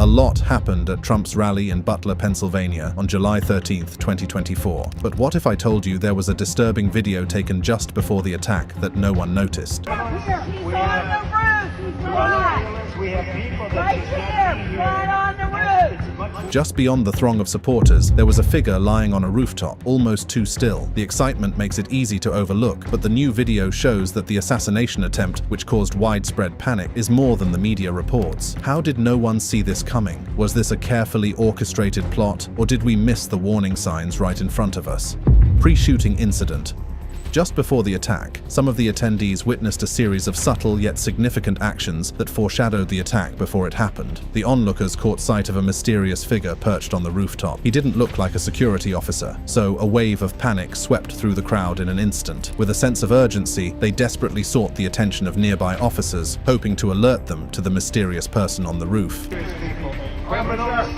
A lot happened at Trump's rally in Butler, Pennsylvania on July 13, 2024. But what if I told you there was a disturbing video taken just before the attack that no one noticed? He's on the roof! He's not! We have people Right here! Right on the roof! Just beyond the throng of supporters, there was a figure lying on a rooftop, almost too still. The excitement makes it easy to overlook, but the new video shows that the assassination attempt, which caused widespread panic, is more than the media reports. How did no one see this coming? Was this a carefully orchestrated plot, or did we miss the warning signs right in front of us? Pre-shooting incident. Just before the attack, some of the attendees witnessed a series of subtle yet significant actions that foreshadowed the attack before it happened. The onlookers caught sight of a mysterious figure perched on the rooftop. He didn't look like a security officer, so a wave of panic swept through the crowd in an instant. With a sense of urgency, they desperately sought the attention of nearby officers, hoping to alert them to the mysterious person on the roof. criminals.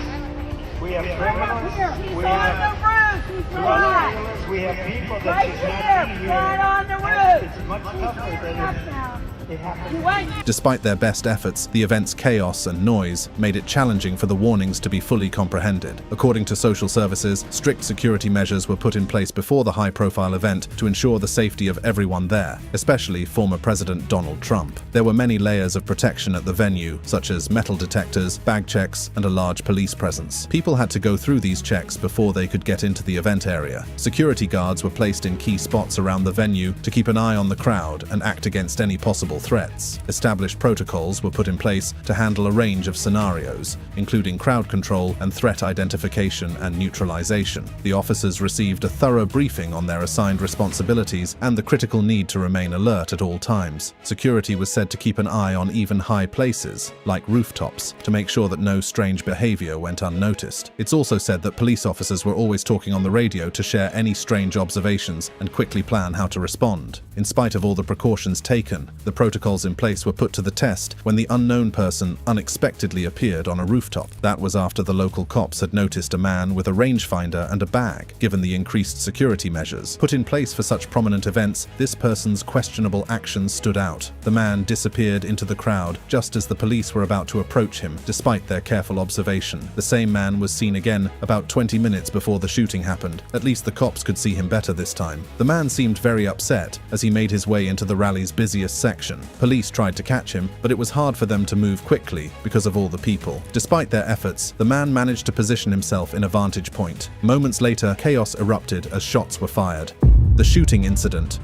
We have criminals. He's We on have the roof! He's not! violence. We have people that Right does not here! see Right on the roof! It's much tougher than it happens. Wait! Despite their best efforts, the event's chaos and noise made it challenging for the warnings to be fully comprehended. According to social services, strict security measures were put in place before the high-profile event to ensure the safety of everyone there, especially former President Donald Trump. There were many layers of protection at the venue, such as metal detectors, bag checks, and a large police presence. People had to go through these checks before they could get into the event area. Security guards were placed in key spots around the venue to keep an eye on the crowd and act against any possible threats. Established protocols were put in place to handle a range of scenarios, including crowd control and threat identification and neutralization. The officers received a thorough briefing on their assigned responsibilities and the critical need to remain alert at all times. Security was said to keep an eye on even high places, like rooftops, to make sure that no strange behavior went unnoticed. It's also said that police officers were always talking on the radio to share any strange observations and quickly plan how to respond. In spite of all the precautions taken, the protocols in place were put to the test when the unknown person unexpectedly appeared on a rooftop. That was after the local cops had noticed a man with a rangefinder and a bag. Given the increased security measures put in place for such prominent events, this person's questionable actions stood out. The man disappeared into the crowd just as the police were about to approach him, despite their careful observation. The same man was seen again about 20 minutes before the shooting happened. At least the cops could see him better this time. The man seemed very upset as he made his way into the rally's busiest section. Police tried to catch him, but it was hard for them to move quickly because of all the people. Despite their efforts, the man managed to position himself in a vantage point. Moments later, chaos erupted as shots were fired. The shooting incident.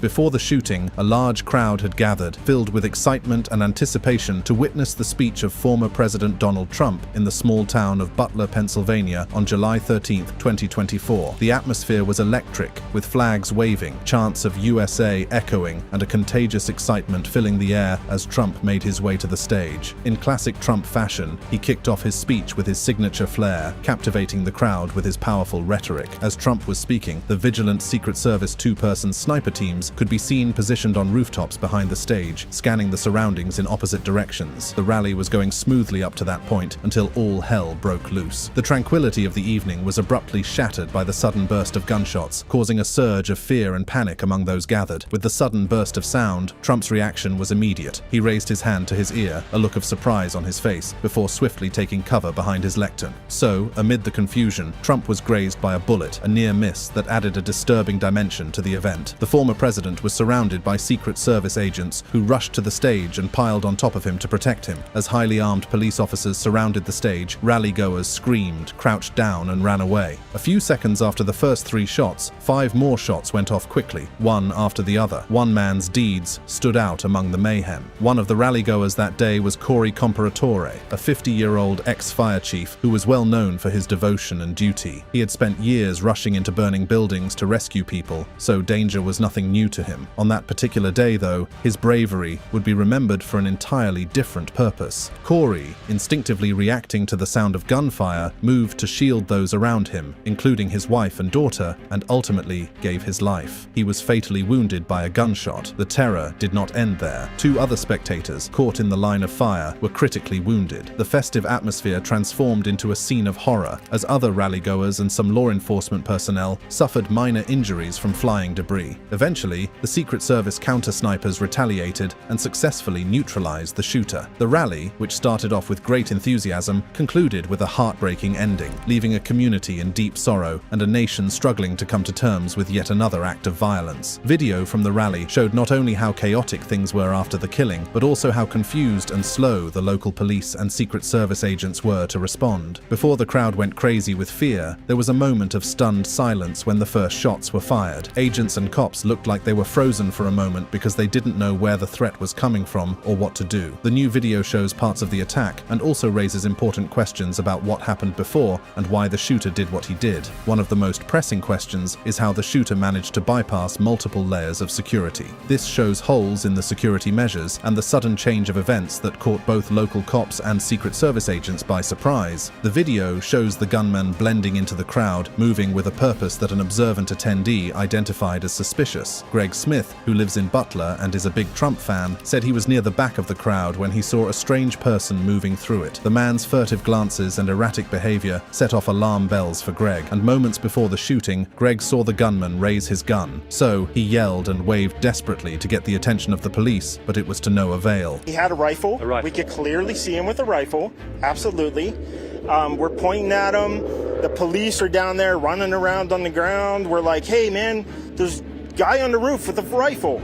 Before the shooting, a large crowd had gathered, filled with excitement and anticipation to witness the speech of former President Donald Trump in the small town of Butler, Pennsylvania on July 13, 2024. The atmosphere was electric, with flags waving, chants of USA echoing, and a contagious excitement filling the air as Trump made his way to the stage. In classic Trump fashion, he kicked off his speech with his signature flair, captivating the crowd with his powerful rhetoric. As Trump was speaking, the vigilant Secret Service two-person sniper teams could be seen positioned on rooftops behind the stage, scanning the surroundings in opposite directions. The rally was going smoothly up to that point until all hell broke loose. The tranquility of the evening was abruptly shattered by the sudden burst of gunshots, causing a surge of fear and panic among those gathered. With the sudden burst of sound, Trump's reaction was immediate. He raised his hand to his ear, a look of surprise on his face, before swiftly taking cover behind his lectern. So, amid the confusion, Trump was grazed by a bullet, a near miss that added a disturbing dimension to the event. The former president was surrounded by Secret Service agents who rushed to the stage and piled on top of him to protect him. As highly armed police officers surrounded the stage, rally-goers screamed, crouched down, and ran away. A few seconds after the first 3 shots, 5 more shots went off quickly, one after the other. One man's deeds stood out among the mayhem. One of the rally-goers that day was Corey Comparatore, a 50-year-old ex-fire chief who was well known for his devotion and duty. He had spent years rushing into burning buildings to rescue people, so danger was nothing new to him. On that particular day, though, his bravery would be remembered for an entirely different purpose. Corey, instinctively reacting to the sound of gunfire, moved to shield those around him, including his wife and daughter, and ultimately gave his life. He was fatally wounded by a gunshot. The terror did not end there. 2 other spectators, caught in the line of fire, were critically wounded. The festive atmosphere transformed into a scene of horror as other rallygoers and some law enforcement personnel suffered minor injuries from flying debris. Eventually, Eventually, the Secret Service counter-snipers retaliated and successfully neutralized the shooter. The rally, which started off with great enthusiasm, concluded with a heartbreaking ending, leaving a community in deep sorrow and a nation struggling to come to terms with yet another act of violence. Video from the rally showed not only how chaotic things were after the killing, but also how confused and slow the local police and Secret Service agents were to respond. Before the crowd went crazy with fear, there was a moment of stunned silence when the first shots were fired. Agents and cops looked like they were frozen for a moment because they didn't know where the threat was coming from or what to do. The new video shows parts of the attack and also raises important questions about what happened before and why the shooter did what he did. One of the most pressing questions is how the shooter managed to bypass multiple layers of security. This shows holes in the security measures and the sudden change of events that caught both local cops and Secret Service agents by surprise. The video shows the gunman blending into the crowd, moving with a purpose that an observant attendee identified as suspicious. Greg Smith, who lives in Butler and is a big Trump fan, said he was near the back of the crowd when he saw a strange person moving through it. The man's furtive glances and erratic behavior set off alarm bells for Greg, and moments before the shooting, Greg saw the gunman raise his gun. So, he yelled and waved desperately to get the attention of the police, but it was to no avail. He had a rifle. We could clearly see him with a rifle. Absolutely. We're pointing at him. The police are down there running around on the ground. We're like, hey man, there's a guy on the roof with a rifle.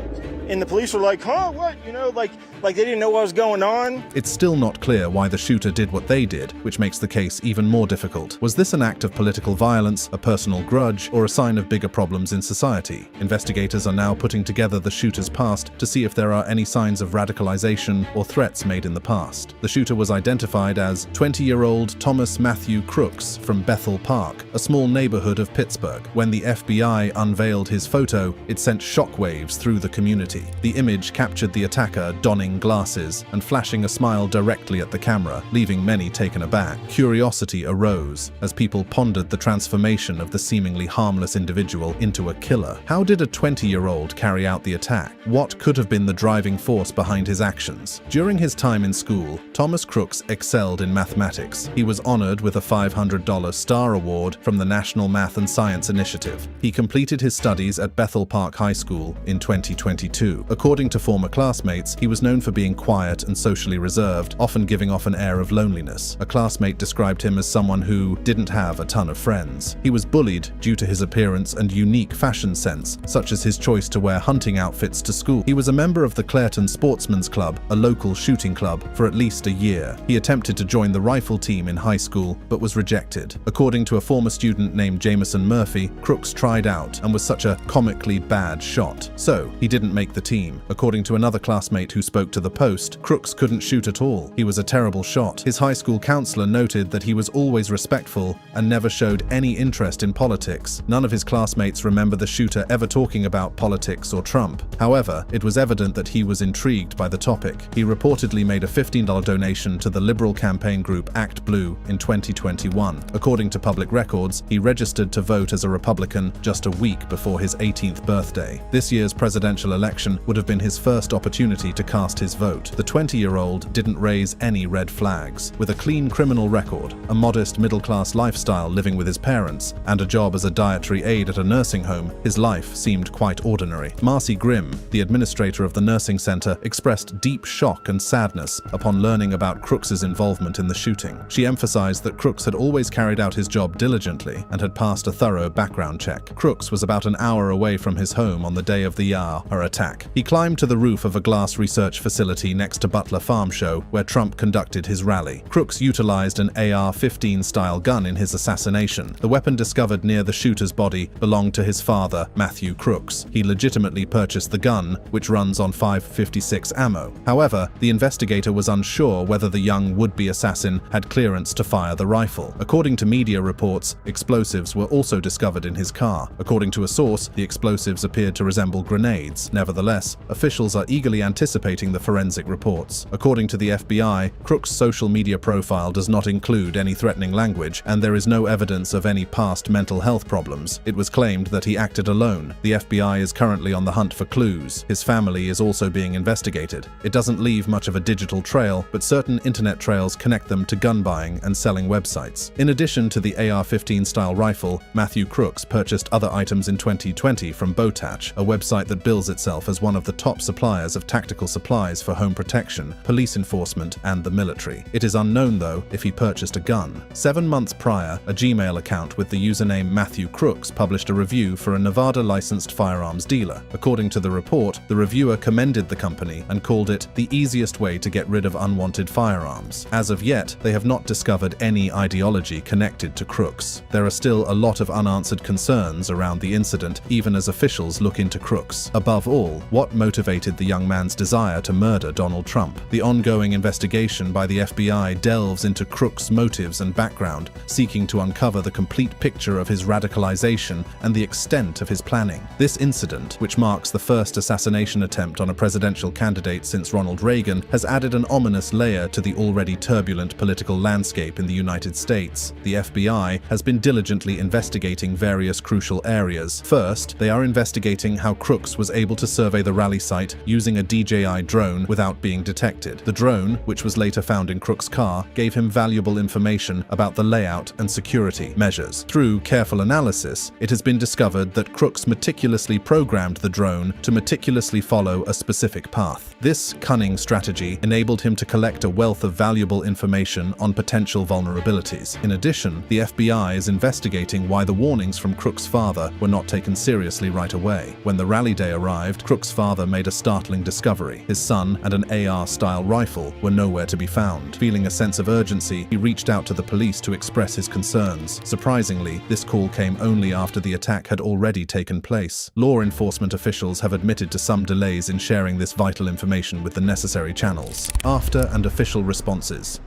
And the police are like, huh, what? You know, like they didn't know what was going on. It's still not clear why the shooter did what they did, which makes the case even more difficult. Was this an act of political violence, a personal grudge, or a sign of bigger problems in society? Investigators are now putting together the shooter's past to see if there are any signs of radicalization or threats made in the past. The shooter was identified as 20-year-old Thomas Matthew Crooks from Bethel Park, a small neighborhood of Pittsburgh. When the FBI unveiled his photo, it sent shockwaves through the community. The image captured the attacker donning glasses and flashing a smile directly at the camera, leaving many taken aback. Curiosity arose as people pondered the transformation of the seemingly harmless individual into a killer. How did a 20-year-old carry out the attack? What could have been the driving force behind his actions? During his time in school, Thomas Crooks excelled in mathematics. He was honored with a $500 Star Award from the National Math and Science Initiative. He completed his studies at Bethel Park High School in 2022. According to former classmates, he was known for being quiet and socially reserved, often giving off an air of loneliness. A classmate described him as someone who didn't have a ton of friends. He was bullied due to his appearance and unique fashion sense, such as his choice to wear hunting outfits to school. He was a member of the Clairton Sportsman's Club, a local shooting club, for at least a year. He attempted to join the rifle team in high school, but was rejected. According to a former student named Jameson Murphy, Crooks tried out and was such a comically bad shot. So, he didn't make the team. According to another classmate who spoke to the Post, Crooks couldn't shoot at all. He was a terrible shot. His high school counselor noted that he was always respectful and never showed any interest in politics. None of his classmates remember the shooter ever talking about politics or Trump. However, it was evident that he was intrigued by the topic. He reportedly made a $15 donation to the liberal campaign group Act Blue in 2021. According to public records, he registered to vote as a Republican just a week before his 18th birthday. This year's presidential election would have been his first opportunity to cast his vote. The 20-year-old didn't raise any red flags. With a clean criminal record, a modest middle-class lifestyle living with his parents, and a job as a dietary aide at a nursing home, his life seemed quite ordinary. Marcy Grimm, the administrator of the nursing center, expressed deep shock and sadness upon learning about Crooks's involvement in the shooting. She emphasized that Crooks had always carried out his job diligently and had passed a thorough background check. Crooks was about an hour away from his home on the day of the Yar attack. He climbed to the roof of a glass research facility next to Butler Farm Show, where Trump conducted his rally. Crooks utilized an AR-15 style gun in his assassination. The weapon discovered near the shooter's body belonged to his father, Matthew Crooks. He legitimately purchased the gun, which runs on .556 ammo. However, the investigator was unsure whether the young would-be assassin had clearance to fire the rifle. According to media reports, explosives were also discovered in his car. According to a source, the explosives appeared to resemble grenades. Nevertheless, officials are eagerly anticipating the the forensic reports. According to the FBI, Crook's social media profile does not include any threatening language, and there is no evidence of any past mental health problems. It was claimed that he acted alone. The FBI is currently on the hunt for clues. His family is also being investigated. It doesn't leave much of a digital trail, but certain internet trails connect them to gun buying and selling websites. In addition to the AR-15 style rifle, Matthew Crooks purchased other items in 2020 from Bowtach, a website that bills itself as one of the top suppliers of tactical supplies for home protection, police enforcement, and the military. It is unknown, though, if he purchased a gun. 7 months prior, a Gmail account with the username Matthew Crooks published a review for a Nevada-licensed firearms dealer. According to the report, the reviewer commended the company and called it the easiest way to get rid of unwanted firearms. As of yet, they have not discovered any ideology connected to Crooks. There are still a lot of unanswered concerns around the incident, even as officials look into Crooks. Above all, what motivated the young man's desire to murder Donald Trump? The ongoing investigation by the FBI delves into Crooks' motives and background, seeking to uncover the complete picture of his radicalization and the extent of his planning. This incident, which marks the first assassination attempt on a presidential candidate since Ronald Reagan, has added an ominous layer to the already turbulent political landscape in the United States. The FBI has been diligently investigating various crucial areas. First, they are investigating how Crooks was able to survey the rally site using a DJI drone without being detected. The drone, which was later found in Crooks' car, gave him valuable information about the layout and security measures. Through careful analysis, it has been discovered that Crooks meticulously programmed the drone to meticulously follow a specific path. This cunning strategy enabled him to collect a wealth of valuable information on potential vulnerabilities. In addition, the FBI is investigating why the warnings from Crooks' father were not taken seriously right away. When the rally day arrived, Crooks' father made a startling discovery. His son and an AR-style rifle were nowhere to be found. Feeling a sense of urgency, he reached out to the police to express his concerns. Surprisingly, this call came only after the attack had already taken place. Law enforcement officials have admitted to some delays in sharing this vital information with the necessary channels. After and official responses.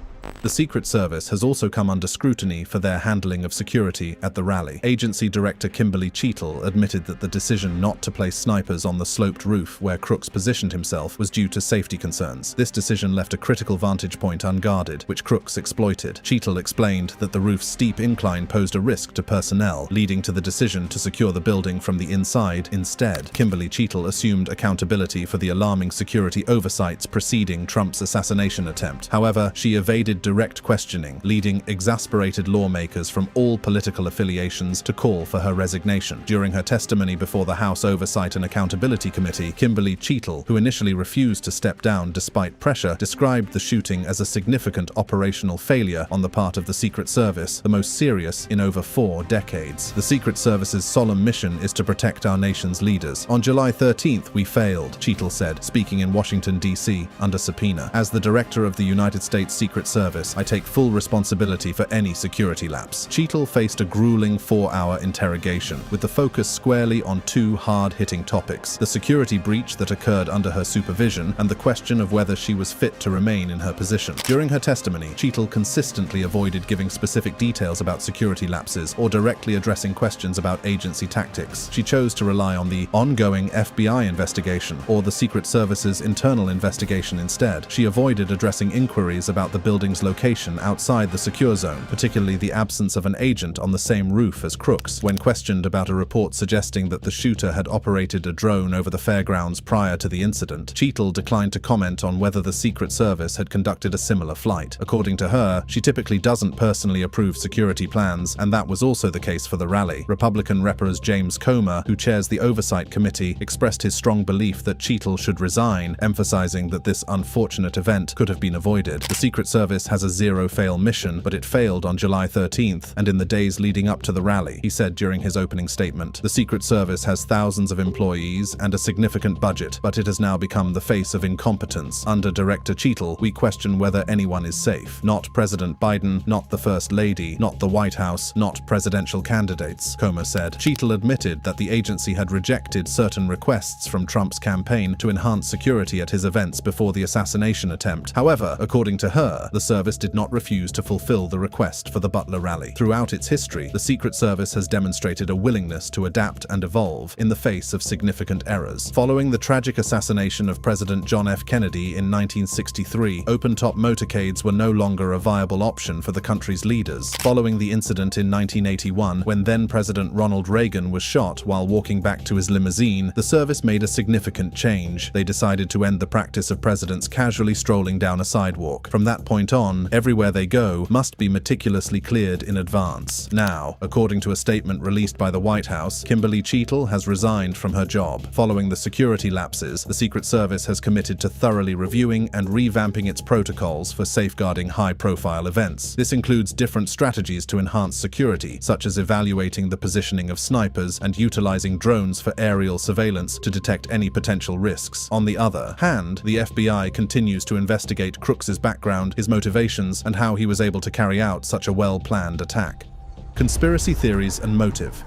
The Secret Service has also come under scrutiny for their handling of security at the rally. Agency Director Kimberly Cheatle admitted that the decision not to place snipers on the sloped roof where Crooks positioned himself was due to safety concerns. This decision left a critical vantage point unguarded, which Crooks exploited. Cheatle explained that the roof's steep incline posed a risk to personnel, leading to the decision to secure the building from the inside instead. Kimberly Cheatle assumed accountability for the alarming security oversights preceding Trump's assassination attempt. However, she evaded direct questioning, leading exasperated lawmakers from all political affiliations to call for her resignation. During her testimony before the House Oversight and Accountability Committee, Kimberly Cheatle, who initially refused to step down despite pressure, described the shooting as a significant operational failure on the part of the Secret Service, the most serious in over 4 decades. The Secret Service's solemn mission is to protect our nation's leaders. On July 13th, we failed, Cheatle said, speaking in Washington, D.C., under subpoena. As the director of the United States Secret Service, I take full responsibility for any security lapse. Cheatle faced a grueling 4-hour interrogation, with the focus squarely on 2 hard-hitting topics: the security breach that occurred under her supervision and the question of whether she was fit to remain in her position. During her testimony, Cheatle consistently avoided giving specific details about security lapses or directly addressing questions about agency tactics. She chose to rely on the ongoing FBI investigation or the Secret Service's internal investigation instead. She avoided addressing inquiries about the building's location outside the secure zone, particularly the absence of an agent on the same roof as Crooks. When questioned about a report suggesting that the shooter had operated a drone over the fairgrounds prior to the incident, Cheatle declined to comment on whether the Secret Service had conducted a similar flight. According to her, she typically doesn't personally approve security plans, and that was also the case for the rally. Republican Representative James Comer, who chairs the Oversight Committee, expressed his strong belief that Cheatle should resign, emphasizing that this unfortunate event could have been avoided. The Secret Service has a zero-fail mission, but it failed on July 13th and in the days leading up to the rally, he said during his opening statement. The Secret Service has thousands of employees and a significant budget, but it has now become the face of incompetence. Under Director Cheatle, we question whether anyone is safe. Not President Biden, not the First Lady, not the White House, not presidential candidates, Comer said. Cheatle admitted that the agency had rejected certain requests from Trump's campaign to enhance security at his events before the assassination attempt. However, according to her, the Service did not refuse to fulfill the request for the Butler rally. Throughout its history, the Secret Service has demonstrated a willingness to adapt and evolve in the face of significant errors. Following the tragic assassination of President John F. Kennedy in 1963, open-top motorcades were no longer a viable option for the country's leaders. Following the incident in 1981, when then-President Ronald Reagan was shot while walking back to his limousine, the service made a significant change. They decided to end the practice of presidents casually strolling down a sidewalk. From that point on, everywhere they go must be meticulously cleared in advance. Now, according to a statement released by the White House, Kimberly Cheatle has resigned from her job. Following the security lapses, the Secret Service has committed to thoroughly reviewing and revamping its protocols for safeguarding high-profile events. This includes different strategies to enhance security, such as evaluating the positioning of snipers and utilizing drones for aerial surveillance to detect any potential risks. On the other hand, the FBI continues to investigate Crooks's background, his motivations, and how he was able to carry out such a well-planned attack. Conspiracy theories and motive.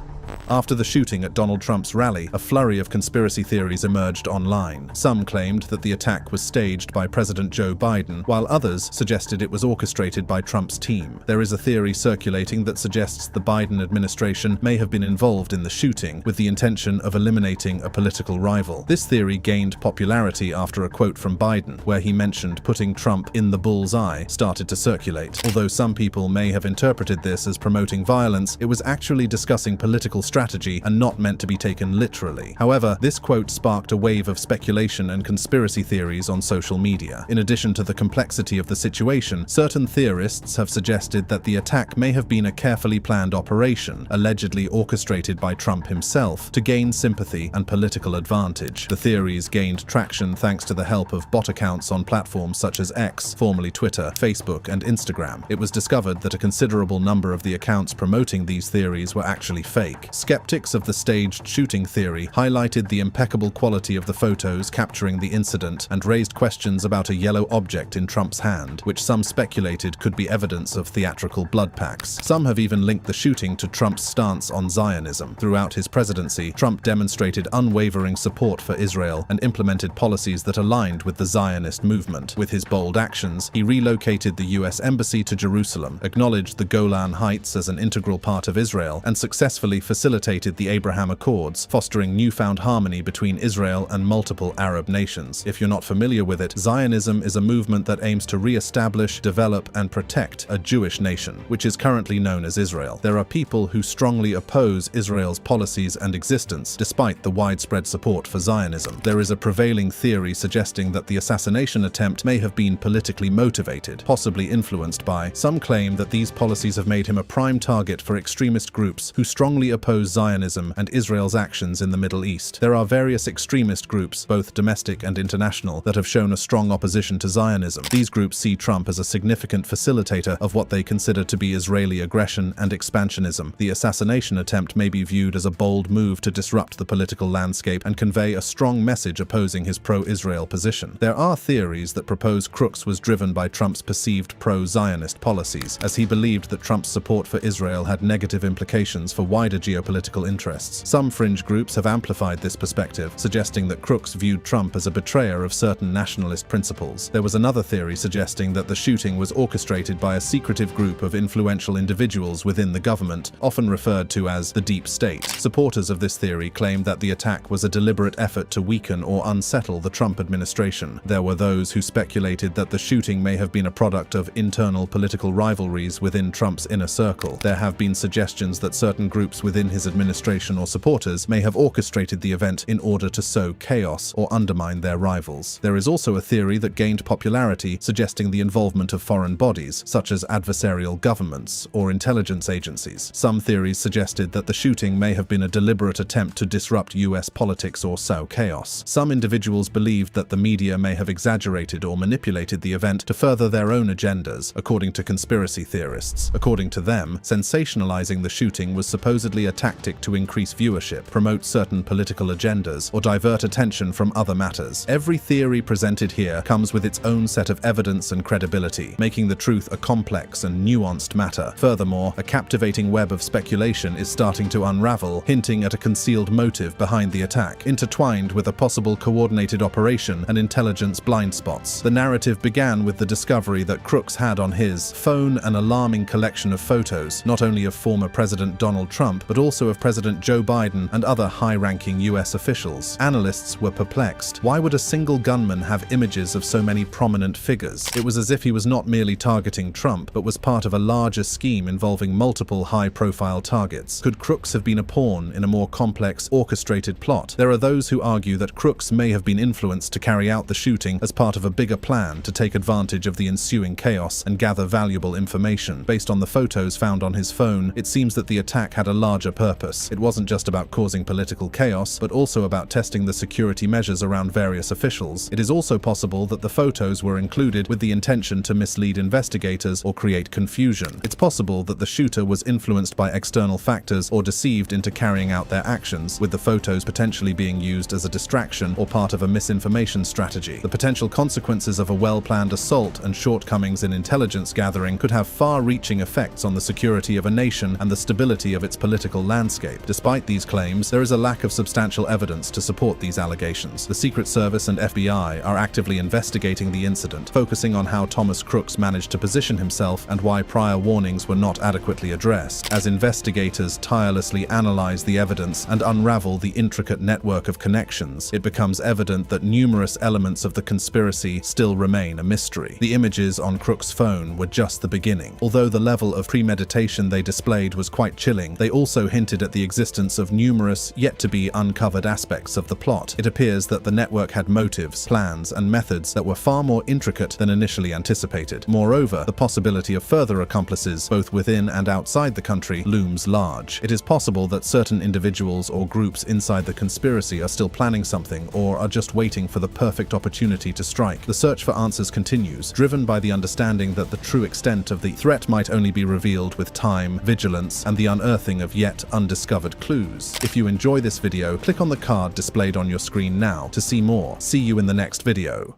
After the shooting at Donald Trump's rally, a flurry of conspiracy theories emerged online. Some claimed that the attack was staged by President Joe Biden, while others suggested it was orchestrated by Trump's team. There is a theory circulating that suggests the Biden administration may have been involved in the shooting with the intention of eliminating a political rival. This theory gained popularity after a quote from Biden, where he mentioned putting Trump in the bull's eye, started to circulate. Although some people may have interpreted this as promoting violence, it was actually discussing political strategy and not meant to be taken literally. However, this quote sparked a wave of speculation and conspiracy theories on social media. In addition to the complexity of the situation, certain theorists have suggested that the attack may have been a carefully planned operation, allegedly orchestrated by Trump himself, to gain sympathy and political advantage. The theories gained traction thanks to the help of bot accounts on platforms such as X, formerly Twitter, Facebook, and Instagram. It was discovered that a considerable number of the accounts promoting these theories were actually fake. Skeptics of the staged shooting theory highlighted the impeccable quality of the photos capturing the incident and raised questions about a yellow object in Trump's hand, which some speculated could be evidence of theatrical blood packs. Some have even linked the shooting to Trump's stance on Zionism. Throughout his presidency, Trump demonstrated unwavering support for Israel and implemented policies that aligned with the Zionist movement. With his bold actions, he relocated the U.S. Embassy to Jerusalem, acknowledged the Golan Heights as an integral part of Israel, and successfully facilitated the Abraham Accords, fostering newfound harmony between Israel and multiple Arab nations. If you're not familiar with it, Zionism is a movement that aims to re-establish, develop, and protect a Jewish nation, which is currently known as Israel. There are people who strongly oppose Israel's policies and existence, despite the widespread support for Zionism. There is a prevailing theory suggesting that the assassination attempt may have been politically motivated, possibly influenced by. Some claim that these policies have made him a prime target for extremist groups who strongly oppose Zionism and Israel's actions in the Middle East. There are various extremist groups, both domestic and international, that have shown a strong opposition to Zionism. These groups see Trump as a significant facilitator of what they consider to be Israeli aggression and expansionism. The assassination attempt may be viewed as a bold move to disrupt the political landscape and convey a strong message opposing his pro-Israel position. There are theories that propose Crooks was driven by Trump's perceived pro-Zionist policies, as he believed that Trump's support for Israel had negative implications for wider geopolitical interests. Some fringe groups have amplified this perspective, suggesting that Crooks viewed Trump as a betrayer of certain nationalist principles. There was another theory suggesting that the shooting was orchestrated by a secretive group of influential individuals within the government, often referred to as the deep state. Supporters of this theory claimed that the attack was a deliberate effort to weaken or unsettle the Trump administration. There were those who speculated that the shooting may have been a product of internal political rivalries within Trump's inner circle. There have been suggestions that certain groups within his administration or supporters may have orchestrated the event in order to sow chaos or undermine their rivals. There is also a theory that gained popularity suggesting the involvement of foreign bodies, such as adversarial governments or intelligence agencies. Some theories suggested that the shooting may have been a deliberate attempt to disrupt US politics or sow chaos. Some individuals believed that the media may have exaggerated or manipulated the event to further their own agendas, according to conspiracy theorists. According to them, sensationalizing the shooting was supposedly a tactic tactic to increase viewership, promote certain political agendas, or divert attention from other matters. Every theory presented here comes with its own set of evidence and credibility, making the truth a complex and nuanced matter. Furthermore, a captivating web of speculation is starting to unravel, hinting at a concealed motive behind the attack, intertwined with a possible coordinated operation and intelligence blind spots. The narrative began with the discovery that Crooks had on his phone an alarming collection of photos, not only of former President Donald Trump, but also of President Joe Biden and other high-ranking US officials. Analysts were perplexed. Why would a single gunman have images of so many prominent figures? It was as if he was not merely targeting Trump, but was part of a larger scheme involving multiple high-profile targets. Could Crooks have been a pawn in a more complex, orchestrated plot? There are those who argue that Crooks may have been influenced to carry out the shooting as part of a bigger plan to take advantage of the ensuing chaos and gather valuable information. Based on the photos found on his phone, it seems that the attack had a larger purpose. It wasn't just about causing political chaos, but also about testing the security measures around various officials. It is also possible that the photos were included with the intention to mislead investigators or create confusion. It's possible that the shooter was influenced by external factors or deceived into carrying out their actions, with the photos potentially being used as a distraction or part of a misinformation strategy. The potential consequences of a well-planned assault and shortcomings in intelligence gathering could have far-reaching effects on the security of a nation and the stability of its political landscape. Despite these claims, there is a lack of substantial evidence to support these allegations. The Secret Service and FBI are actively investigating the incident, focusing on how Thomas Crooks managed to position himself and why prior warnings were not adequately addressed. As investigators tirelessly analyze the evidence and unravel the intricate network of connections, it becomes evident that numerous elements of the conspiracy still remain a mystery. The images on Crooks' phone were just the beginning. Although the level of premeditation they displayed was quite chilling, they also hinted at the existence of numerous, yet-to-be uncovered aspects of the plot. It appears that the network had motives, plans, and methods that were far more intricate than initially anticipated. Moreover, the possibility of further accomplices, both within and outside the country, looms large. It is possible that certain individuals or groups inside the conspiracy are still planning something, or are just waiting for the perfect opportunity to strike. The search for answers continues, driven by the understanding that the true extent of the threat might only be revealed with time, vigilance, and the unearthing of yet undiscovered clues. If you enjoy this video, click on the card displayed on your screen now to see more. See you in the next video.